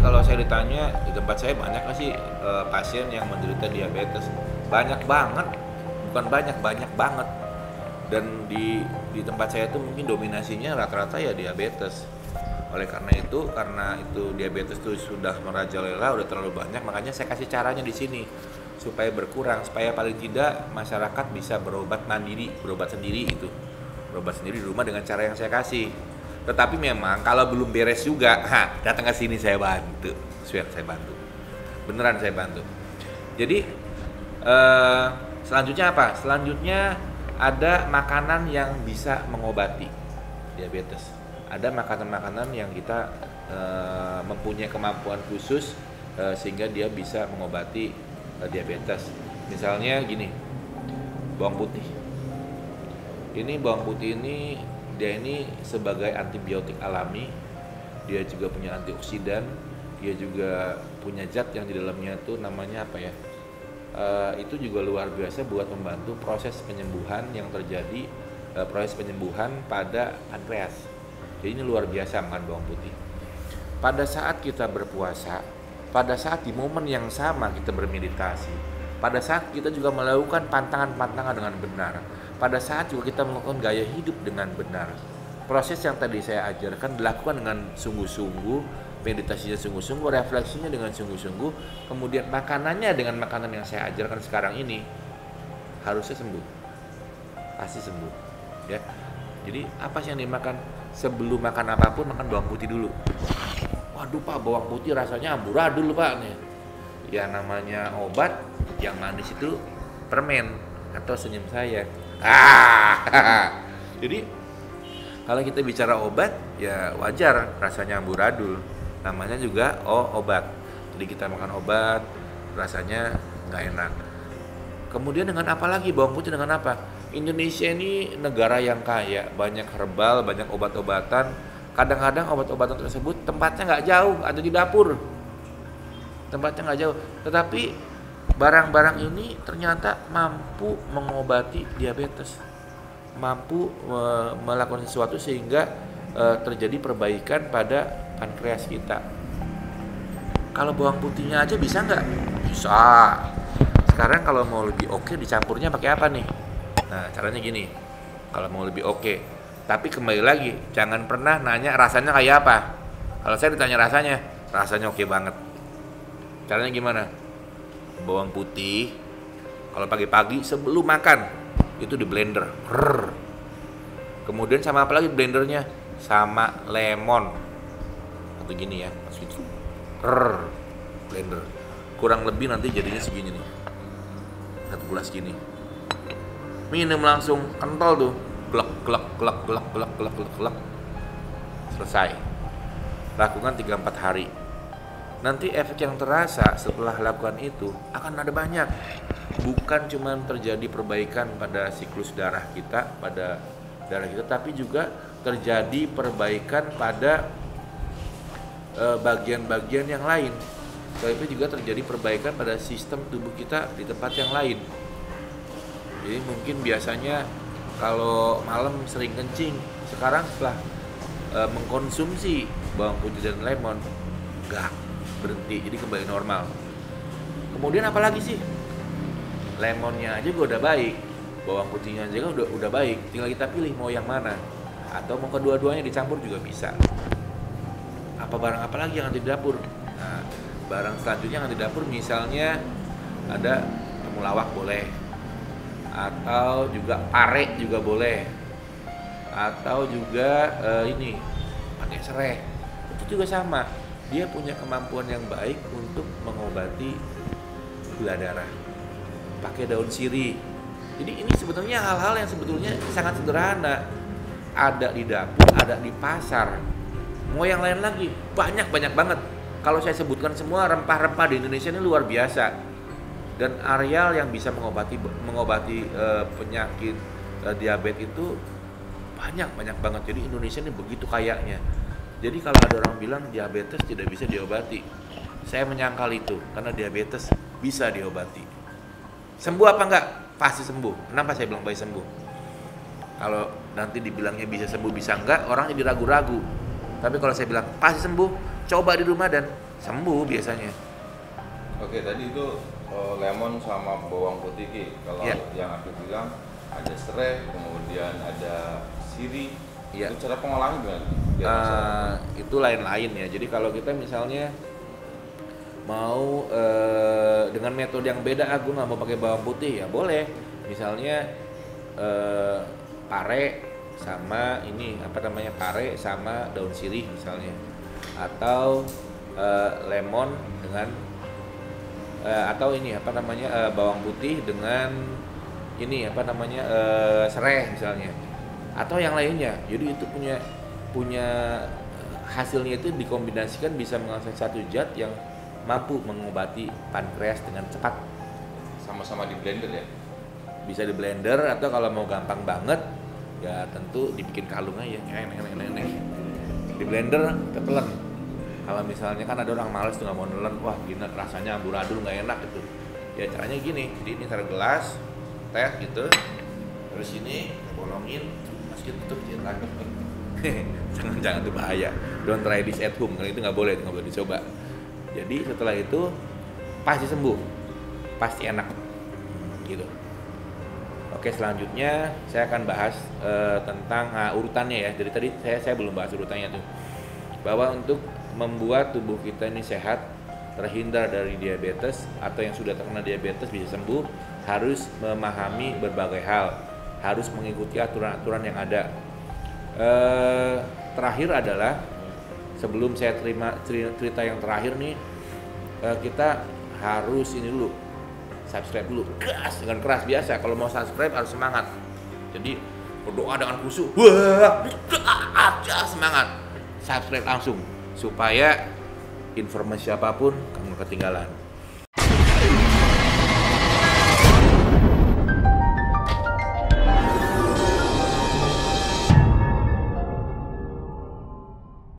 kalau saya ditanya di tempat saya banyak nggak sih pasien yang menderita diabetes? Banyak banget, bukan banyak, banyak banget. Dan di tempat saya itu mungkin dominasinya rata-rata ya diabetes. Oleh karena itu diabetes itu sudah merajalela, udah terlalu banyak, makanya saya kasih caranya di sini supaya berkurang, supaya paling tidak masyarakat bisa berobat mandiri, berobat sendiri itu, berobat sendiri di rumah dengan cara yang saya kasih. Tetapi memang kalau belum beres juga, datang ke sini saya bantu, saya bantu, beneran saya bantu. Jadi selanjutnya apa? Selanjutnya ada makanan yang bisa mengobati diabetes. Ada makanan-makanan yang kita mempunyai kemampuan khusus sehingga dia bisa mengobati diabetes. Misalnya gini, bawang putih. Ini bawang putih ini dia ini sebagai antibiotik alami, dia juga punya antioksidan, dia juga punya zat yang di dalamnya itu namanya apa ya? Itu juga luar biasa buat membantu proses penyembuhan yang terjadi, proses penyembuhan pada pankreas. Jadi ini luar biasa makan bawang putih. Pada saat kita berpuasa, pada saat di momen yang sama kita bermeditasi, pada saat kita juga melakukan pantangan-pantangan dengan benar, pada saat juga kita melakukan gaya hidup dengan benar. Proses yang tadi saya ajarkan dilakukan dengan sungguh-sungguh, meditasinya sungguh-sungguh, refleksinya dengan sungguh-sungguh, kemudian makanannya dengan makanan yang saya ajarkan sekarang ini, harusnya sembuh, pasti sembuh, ya. Jadi apa sih yang dimakan? Sebelum makan apapun makan bawang putih dulu. Waduh Pak, bawang putih rasanya amburadul Pak nih. Ya namanya obat, yang manis itu permen atau senyum saya. Jadi kalau kita bicara obat, ya wajar rasanya amburadul. Namanya juga obat. Jadi kita makan obat, rasanya nggak enak. Kemudian dengan apa lagi? Bawang putih dengan apa? Indonesia ini negara yang kaya, banyak herbal, banyak obat-obatan. Kadang-kadang obat-obatan tersebut tempatnya nggak jauh, ada di dapur. Tempatnya nggak jauh. Tetapi barang-barang ini ternyata mampu mengobati diabetes, mampu melakukan sesuatu sehingga terjadi perbaikan pada pankreas kita. Kalau bawang putihnya aja bisa nggak? Bisa. Sekarang kalau mau lebih oke dicampurnya pakai apa nih? Nah caranya gini, kalau mau lebih oke. Tapi kembali lagi, jangan pernah nanya rasanya kayak apa. Kalau saya ditanya rasanya oke banget. Caranya gimana? Bawang putih kalau pagi-pagi sebelum makan itu di blender. Kemudian sama apa lagi blendernya? Sama lemon atau gini ya, masukin blender. Kurang lebih nanti jadinya segini nih, 1 gelas gini. Minum langsung kental tuh, glek glek glek glek glek glek glek glek. Selesai. Lakukan 3-4 hari. Nanti efek yang terasa setelah lakukan itu akan ada banyak. Bukan cuma terjadi perbaikan pada siklus darah kita, pada darah kita, tapi juga terjadi perbaikan pada bagian-bagian yang lain. Tapi juga terjadi perbaikan pada sistem tubuh kita di tempat yang lain. Jadi mungkin biasanya kalau malam sering kencing, sekarang setelah mengkonsumsi bawang putih dan lemon, enggak, berhenti, jadi kembali normal. Kemudian apa lagi sih? Lemonnya aja udah baik, bawang putihnya aja udah baik, tinggal kita pilih mau yang mana, atau mau kedua-duanya dicampur juga bisa. Apa barang apa lagi yang ada di dapur? Nah, barang selanjutnya yang ada di dapur misalnya ada temulawak boleh, atau juga pare juga boleh, atau juga ini pakai serai, itu juga sama, dia punya kemampuan yang baik untuk mengobati gula darah. Pakai daun sirih. Jadi ini sebetulnya hal-hal yang sebetulnya sangat sederhana, ada di dapur, ada di pasar. Mau yang lain lagi banyak banget. Kalau saya sebutkan semua rempah-rempah di Indonesia ini luar biasa, dan areal yang bisa mengobati penyakit diabetes itu banyak banget. Jadi Indonesia ini begitu kayanya. Jadi kalau ada orang bilang diabetes tidak bisa diobati, saya menyangkal itu, karena diabetes bisa diobati. Sembuh apa enggak? Pasti sembuh. Kenapa saya bilang pasti sembuh? Kalau nanti dibilangnya bisa sembuh bisa enggak, orang jadi ragu-ragu. Tapi kalau saya bilang pasti sembuh, coba di rumah dan sembuh biasanya. Oke, tadi itu lemon sama bawang putih Ki. Kalau Ya. yang aku bilang ada serai, kemudian ada sirih. Ya. Itu cara pengolahannya gimana? Biar masyarakat. Itu lain-lain ya. Jadi kalau kita misalnya mau dengan metode yang beda, aku nggak mau pakai bawang putih ya boleh. Misalnya pare sama ini apa namanya, pare sama daun sirih misalnya, atau lemon dengan atau ini apa namanya bawang putih dengan ini apa namanya serai misalnya, atau yang lainnya. Jadi itu punya hasilnya itu dikombinasikan bisa menghasilkan satu zat yang mampu mengobati pankreas dengan cepat. Sama-sama di blender ya. Bisa di blender, atau kalau mau gampang banget ya tentu dibikin kalung aja, di blender ketelen. Kalau misalnya kan ada orang males tuh nggak mau nelen, wah gini rasanya amburadul nggak enak gitu. Ya caranya gini, jadi ini taruh gelas, teh gitu, terus ini bolongin, masukin tutup lagi. Jangan itu bahaya. Don't try this at home, karena itu nggak boleh dicoba. Jadi setelah itu pasti sembuh, pasti enak, gitu. Oke, selanjutnya saya akan bahas tentang urutannya ya. Jadi tadi saya belum bahas urutannya tuh, bahwa untuk membuat tubuh kita ini sehat, terhindar dari diabetes atau yang sudah terkena diabetes bisa sembuh, harus memahami berbagai hal, harus mengikuti aturan-aturan yang ada. Terakhir adalah sebelum saya cerita yang terakhir nih, kita harus ini dulu, subscribe dulu, gas dengan keras biasa. Kalau mau subscribe harus semangat. Jadi berdoa dengan khusyuk, wah, semangat, subscribe langsung supaya informasi apapun kamu ketinggalan.